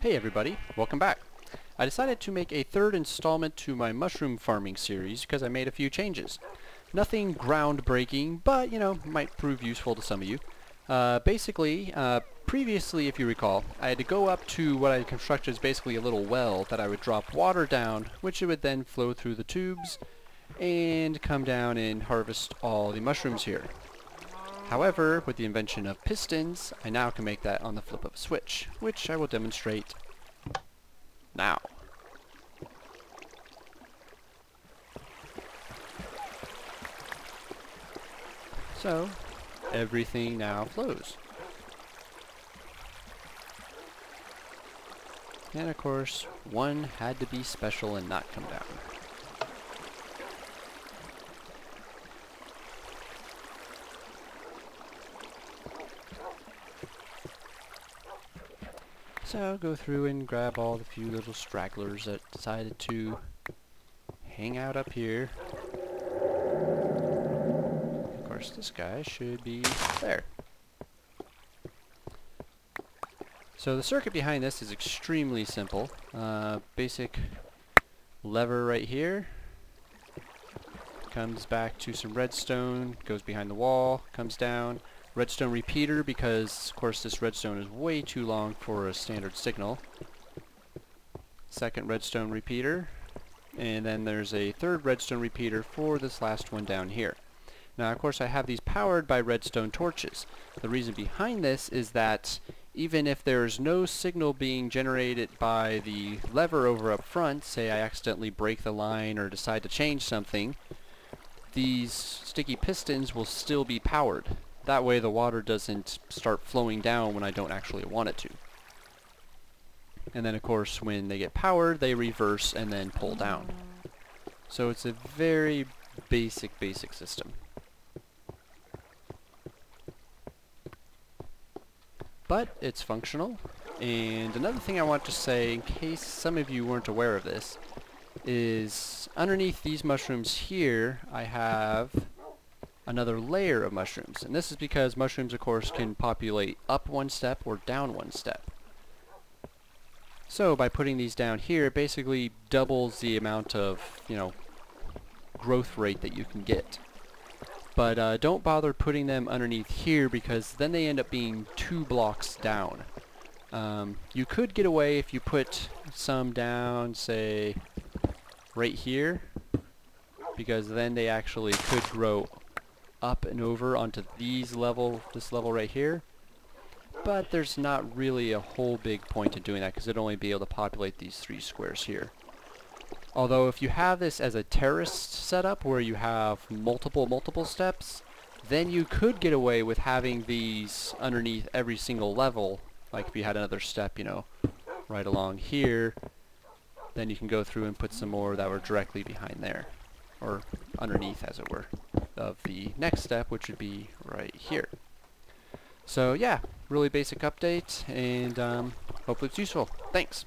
Hey everybody, welcome back. I decided to make a third installment to my mushroom farming series because I made a few changes. Nothing groundbreaking, but might prove useful to some of you. Previously, if you recall, I had to go up to what I constructed as basically a little well that I would drop water down, which it would then flow through the tubes and come down and harvest all the mushrooms here. However, with the invention of pistons, I now can make that on the flip of a switch, which I will demonstrate now. So, everything now flows. And of course, one had to be special and not come down. So go through and grab all the few little stragglers that decided to hang out up here. Of course, this guy should be there. So the circuit behind this is extremely simple. Basic lever right here. Comes back to some redstone, goes behind the wall, comes down. Redstone repeater, because of course this redstone is way too long for a standard signal. Second redstone repeater, and then there's a third redstone repeater for this last one down here. Now of course I have these powered by redstone torches. The reason behind this is that even if there's no signal being generated by the lever over up front, say I accidentally break the line or decide to change something, these sticky pistons will still be powered. That way the water doesn't start flowing down when I don't actually want it to. And then of course when they get powered, they reverse and then pull down. So it's a very basic system. But it's functional. And another thing I want to say, in case some of you weren't aware of this, is underneath these mushrooms here, I have another layer of mushrooms. And this is because mushrooms, of course, can populate up one step or down one step. So by putting these down here, it basically doubles the amount of, growth rate that you can get. But don't bother putting them underneath here because then they end up being 2 blocks down. You could get away if you put some down, say, right here, because then they actually could grow up and over onto this level right here, but there's not really a whole big point in doing that because it'd only be able to populate these 3 squares here. Although if you have this as a terraced setup where you have multiple steps, then you could get away with having these underneath every single level. Like if you had another step, right along here, then you can go through and put some more that were directly behind there, or underneath as it were, of the next step, which would be right here. So yeah, really basic update, and hopefully it's useful. Thanks!